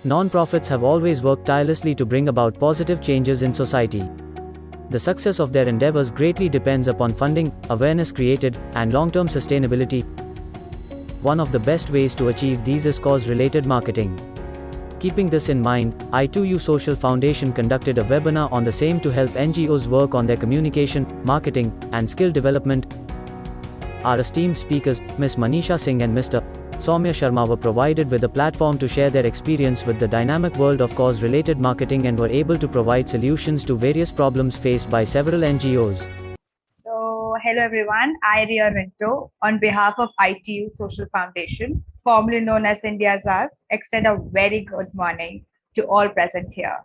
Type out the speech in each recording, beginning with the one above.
Non-profits have always worked tirelessly to bring about positive changes in society. The success of their endeavors greatly depends upon funding, awareness created, and long-term sustainability. One of the best ways to achieve these is cause-related marketing. Keeping this in mind, i2u Social Foundation conducted a webinar on the same to help NGOs work on their communication, marketing, and skill development. Our esteemed speakers, Ms. Manisha Singh and Mr. Saumya Sharma, were provided with a platform to share their experience with the dynamic world of cause-related marketing and were able to provide solutions to various problems faced by several NGOs. So, hello everyone, I Ria Rinto, on behalf of i2u Social Foundation, formerly known as India's Us, extend a very good morning to all present here.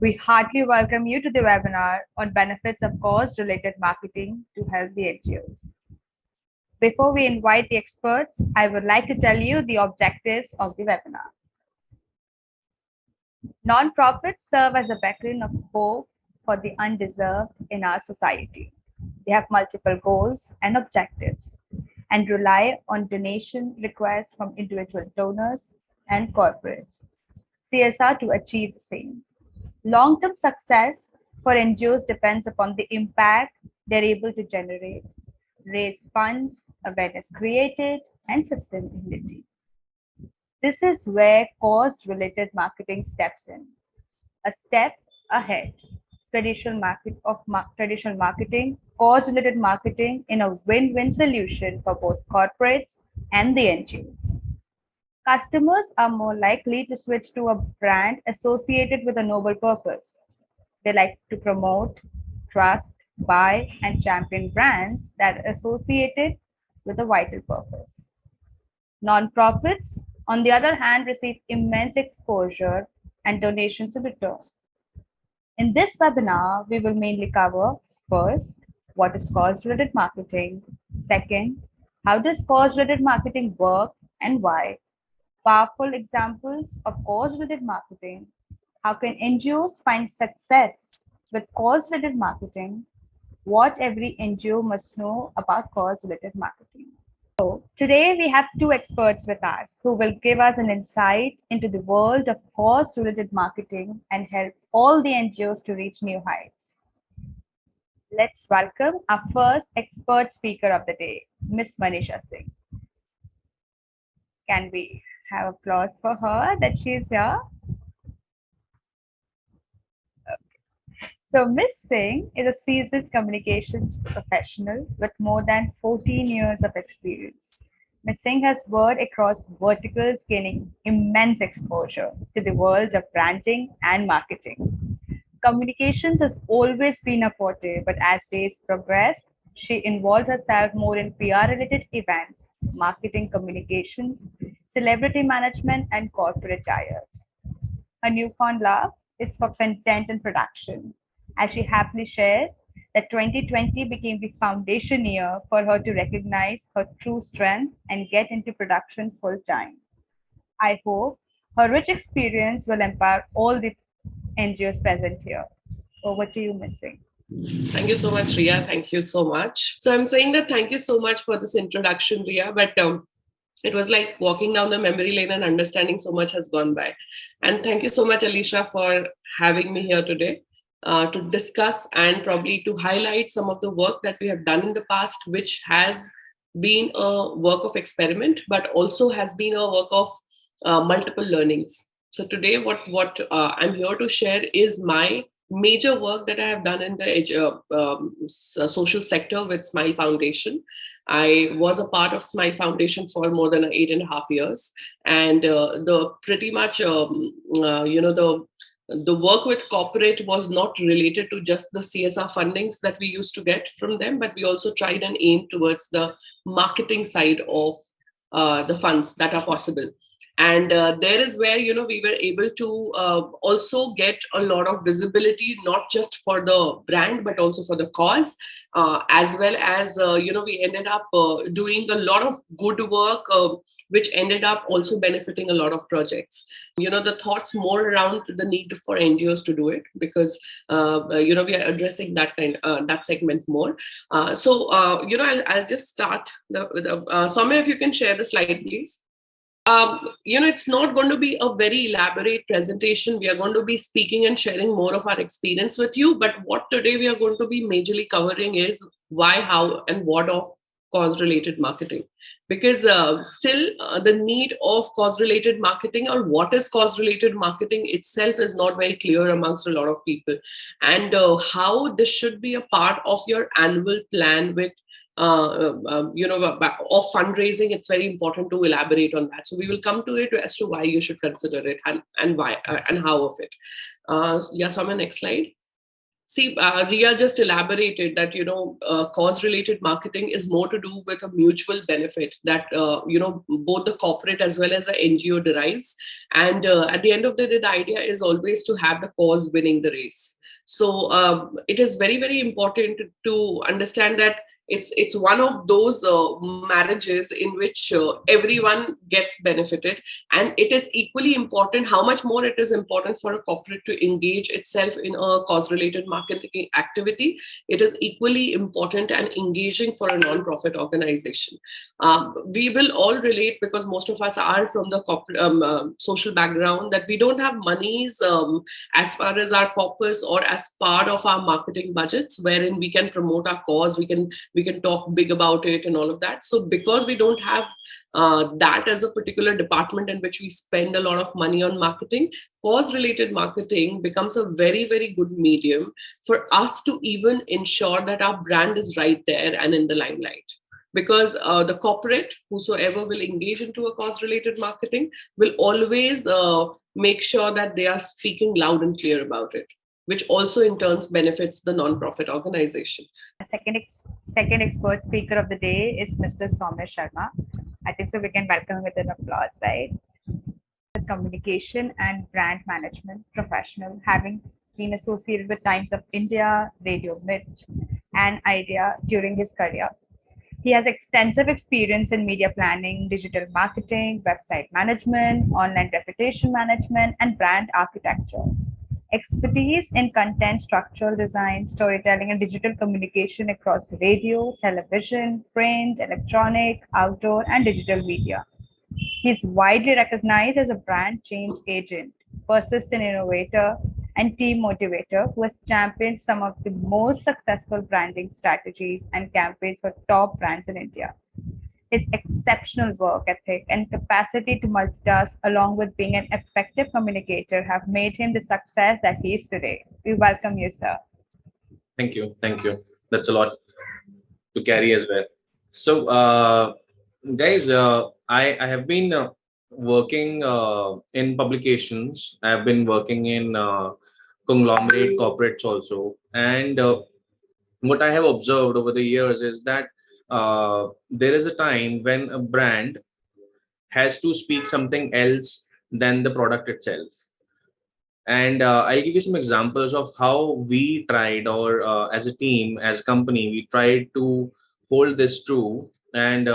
We heartily welcome you to the webinar on benefits of cause-related marketing to help the NGOs. Before we invite the experts, I would like to tell you the objectives of the webinar. Non-profits serve as a beacon of hope for the undeserved in our society. They have multiple goals and objectives and rely on donation requests from individual donors and corporates, CSR, to achieve the same. Long-term success for NGOs depends upon the impact they're able to generate, raise funds, awareness created, and sustainability. This is where cause-related marketing steps in. A step ahead. Traditional marketing, cause-related marketing in a win-win solution for both corporates and the NGOs. Customers are more likely to switch to a brand associated with a noble purpose. They like to promote, trust, buy, and champion brands that are associated with a vital purpose. Non-profits, on the other hand, receive immense exposure and donations in return. In this webinar, we will mainly cover, first, what is cause-related marketing, second, how does cause-related marketing work and why, powerful examples of cause-related marketing, how can NGOs find success with cause-related marketing, what every NGO must know about cause-related marketing. So today we have two experts with us who will give us an insight into the world of cause-related marketing and help all the NGOs to reach new heights. Let's welcome our first expert speaker of the day, Ms. Manisha Singh. Can we have applause for her that she's here? So Ms. Singh is a seasoned communications professional with more than 14 years of experience. Ms. Singh has worked across verticals, gaining immense exposure to the world of branding and marketing. Communications has always been a forte, but as days progressed, she involved herself more in PR-related events, marketing communications, celebrity management, and corporate tie-ups. Her newfound love is for content and production, as she happily shares that 2020 became the foundation year for her to recognize her true strength and get into production full-time. I hope her rich experience will empower all the NGOs present here. Over to you, Ms. Singh. Thank you so much, Ria. Thank you so much. So I'm saying that thank you so much for this introduction, Ria, but it was like walking down the memory lane and understanding so much has gone by. And thank you so much, Alicia, for having me here today to discuss and probably to highlight some of the work that we have done in the past, which has been a work of experiment, but also has been a work of multiple learnings. So today, what I'm here to share is my major work that I have done in the social sector with Smile Foundation. I was a part of Smile Foundation for more than 8.5 years, and the pretty much the work with corporate was not related to just the CSR fundings that we used to get from them, but we also tried and aimed towards the marketing side of the funds that are possible. And there is where, we were able to also get a lot of visibility, not just for the brand, but also for the cause, as well as, we ended up doing a lot of good work, which ended up also benefiting a lot of projects. The thoughts more around the need for NGOs to do it, because, we are addressing that segment more. So, I'll just start. Soumya, if you can share the slide, please. it's not going to be a very elaborate presentation. We are going to be speaking and sharing more of our experience with you. But what today we are going to be majorly covering is why, how, and what of cause-related marketing. Because still the need of cause-related marketing, or what is cause-related marketing itself, is not very clear amongst a lot of people. And how this should be a part of your annual plan with of fundraising, it's very important to elaborate on that. So we will come to it as to why you should consider it, and why and how of it. Yeah, so on the next slide. See, Ria just elaborated that, cause-related marketing is more to do with a mutual benefit that, both the corporate as well as the NGO derives. And at the end of the day, the idea is always to have the cause winning the race. So it is very, very important to understand that it's one of those marriages in which everyone gets benefited, and it is equally important. How much more it is important for a corporate to engage itself in a cause-related marketing activity, it is equally important and engaging for a non-profit organization. We will all relate, because most of us are from the corporate social background, that we don't have monies as far as our corpus or as part of our marketing budgets, wherein we can promote our cause, we can talk big about it and all of that. So because we don't have that as a particular department in which we spend a lot of money on marketing, cause-related marketing becomes a very, very good medium for us to even ensure that our brand is right there and in the limelight. Because the corporate, whosoever will engage into a cause-related marketing, will always make sure that they are speaking loud and clear about it, which also in turns benefits the non-profit organization. The second expert speaker of the day is Mr. Saumya Sharma. I think so we can welcome him with an applause, right? Communication and brand management professional, having been associated with Times of India, Radio Mirch, and Idea during his career. He has extensive experience in media planning, digital marketing, website management, online reputation management, and brand architecture. Expertise in content structural design, storytelling, and digital communication across radio, television, print, electronic, outdoor, and digital media. He is widely recognized as a brand change agent, persistent innovator, and team motivator who has championed some of the most successful branding strategies and campaigns for top brands in India. His exceptional work ethic and capacity to multitask, along with being an effective communicator, have made him the success that he is today. We welcome you, sir. Thank you. Thank you. That's a lot to carry as well. So, guys, I have been working in publications. I have been working in conglomerate corporates also. And what I have observed over the years is that there is a time when a brand has to speak something else than the product itself. And I'll give you some examples of how we tried, or as a team, as a company, we tried to hold this true. And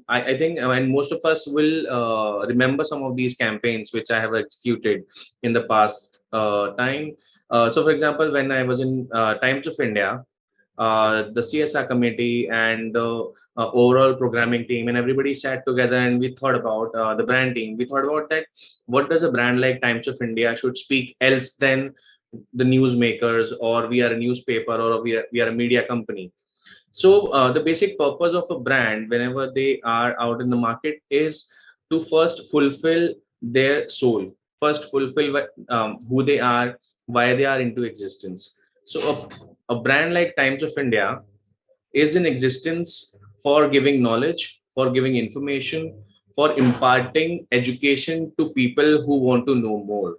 I think, and most of us will remember some of these campaigns which I have executed in the past time. So, for example, when I was in Times of India, the CSR committee and the overall programming team, and everybody sat together and we thought about the brand team. We thought about that. What does a brand like Times of India should speak else than the newsmakers, or we are a newspaper, or we are a media company? So the basic purpose of a brand, whenever they are out in the market, is to first fulfill their soul, first fulfill who they are, why they are into existence. So a brand like Times of India is in existence for giving knowledge, for giving information, for imparting education to people who want to know more.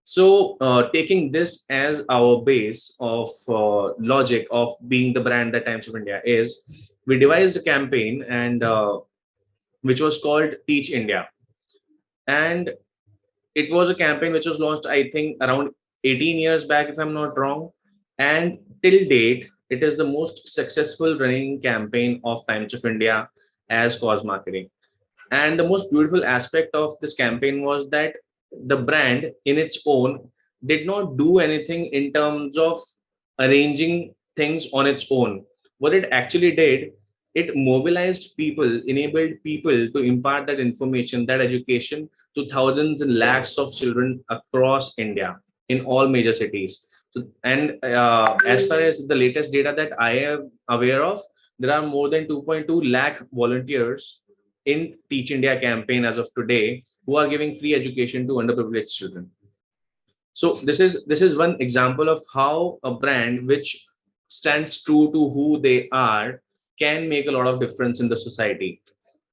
So taking this as our base of logic of being the brand that Times of India is, we devised a campaign, and which was called Teach India. And it was a campaign which was launched, I think, around 18 years back, if I'm not wrong. And till date, it is the most successful running campaign of Times of India as cause marketing. And the most beautiful aspect of this campaign was that the brand in its own did not do anything in terms of arranging things on its own. What it actually did it mobilized people, enabled people to impart that information, that education to thousands and lakhs of children across India in all major cities. So, and as far as the latest data that I am aware of, there are more than 2.2 lakh volunteers in Teach India campaign as of today who are giving free education to underprivileged children. So this is one example of how a brand which stands true to who they are can make a lot of difference in the society.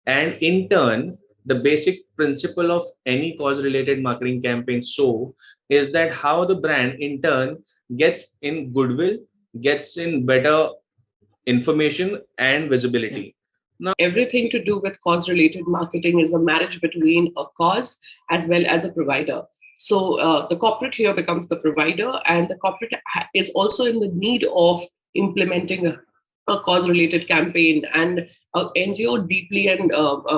And in turn, the basic principle of any cause related marketing campaign so is that how the brand in turn gets in goodwill, gets in better information and visibility. Now, everything to do with cause related marketing is a marriage between a cause as well as a provider. So the corporate here becomes the provider, and the corporate is also in the need of implementing a cause related campaign, and NGO deeply and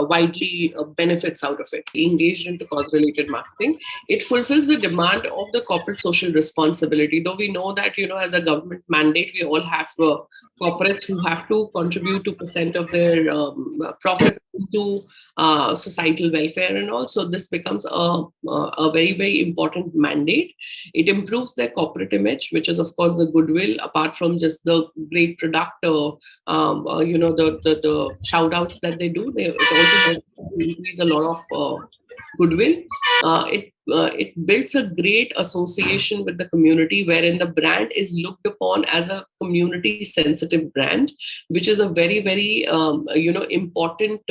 widely benefits out of it. Engaged into cause related marketing, it fulfills the demand of the corporate social responsibility. Though we know that, as a government mandate, we all have corporates who have to contribute 2% of their profit to societal welfare and all. So this becomes a very, very important mandate. It improves their corporate image, which is of course the goodwill, apart from just the great product or the shout outs that they do. It also helps increase a lot of goodwill. It builds a great association with the community, wherein the brand is looked upon as a community sensitive brand, which is a very, very important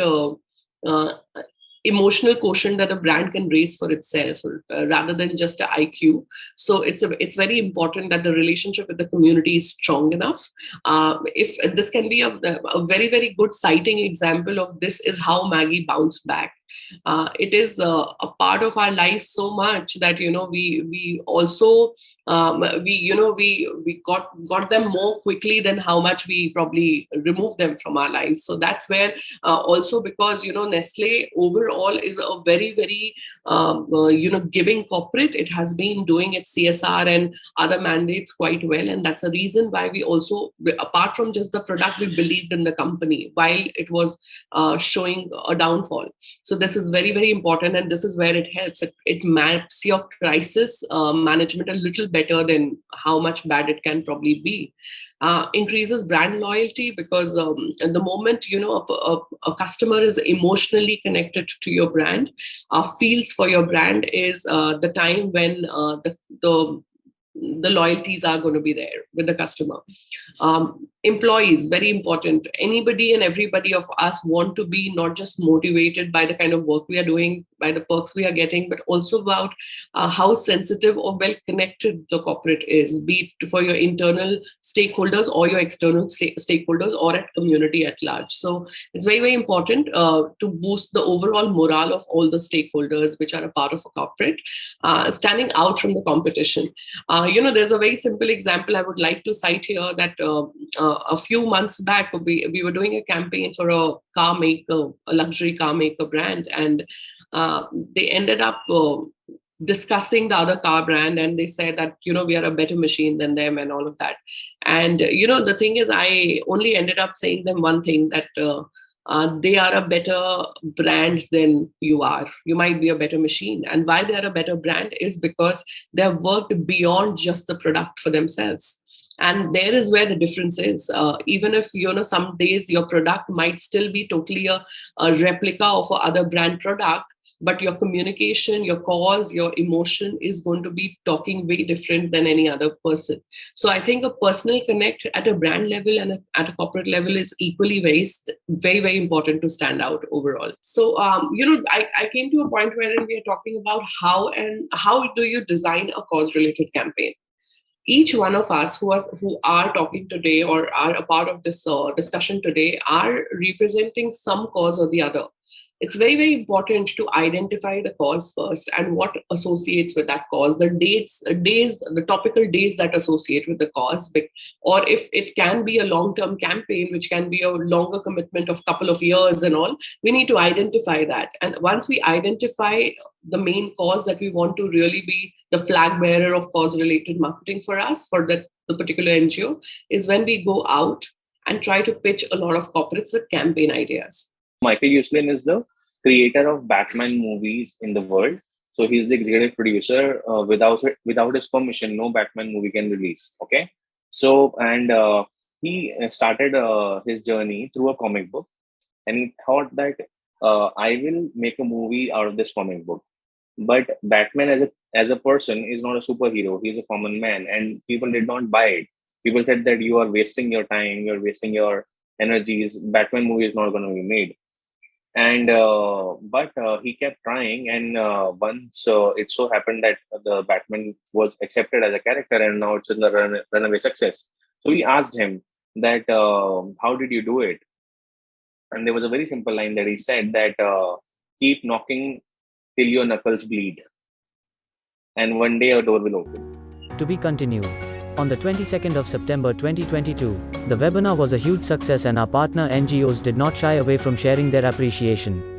emotional quotient that a brand can raise for itself, rather than just an IQ. So it's very important that the relationship with the community is strong enough. If this can be a very, very good citing example of this is how Maggie bounced back. It is a part of our lives so much that we also we got them more quickly than how much we probably removed them from our lives. So that's where also, because Nestle overall is a very, very giving corporate. It has been doing its CSR and other mandates quite well, and that's a reason why we also, apart from just the product, we believed in the company while it was showing a downfall. So this is very, very important, and this is where it helps. It maps your crisis management a little better than how much bad it can probably be. Increases brand loyalty, because the moment a customer is emotionally connected to your brand, feels for your brand, is the time when the loyalties are going to be there with the customer. Employees, very important. Anybody and everybody of us want to be not just motivated by the kind of work we are doing, by the perks we are getting, but also about how sensitive or well connected the corporate is, be it for your internal stakeholders or your external stakeholders or at community at large. So it's very, very important to boost the overall morale of all the stakeholders which are a part of a corporate, standing out from the competition. There's a very simple example I would like to cite here, that a few months back, we were doing a campaign for a car maker, a luxury car maker brand, and they ended up discussing the other car brand, and they said that we are a better machine than them and all of that. And the thing is, I only ended up saying them one thing, that they are a better brand than you are. You might be a better machine. And why they are a better brand is because they have worked beyond just the product for themselves. And there is where the difference is. Even if some days your product might still be totally a replica of other brand product, but your communication, your cause, your emotion is going to be talking way different than any other person. So I think a personal connect at a brand level and at a corporate level is equally very, very important to stand out overall. So I came to a point wherein we are talking about how do you design a cause related campaign. Each one of us who are talking today or are a part of this discussion today are representing some cause or the other. It's very, very important to identify the cause first and what associates with that cause, the days, the topical days that associate with the cause, or if it can be a long-term campaign, which can be a longer commitment of couple of years and all, we need to identify that. And once we identify the main cause that we want to really be the flag bearer of cause-related marketing for us, for the particular NGO, is when we go out and try to pitch a lot of corporates with campaign ideas. Michael Uslan is the creator of Batman movies in the world. So he's the executive producer. Without his permission, no Batman movie can release. Okay. So and he started his journey through a comic book, and he thought that I will make a movie out of this comic book. But Batman as a person is not a superhero. He's a common man, and people did not buy it. People said that you are wasting your time, you're wasting your energies. Batman movie is not going to be made. And but he kept trying, and once it so happened that the Batman was accepted as a character, and now it's in the runaway success. So we asked him that how did you do it? And there was a very simple line that he said that keep knocking till your knuckles bleed, and one day a door will open. To be continued. On the 22nd of September 2022, the webinar was a huge success and our partner NGOs did not shy away from sharing their appreciation.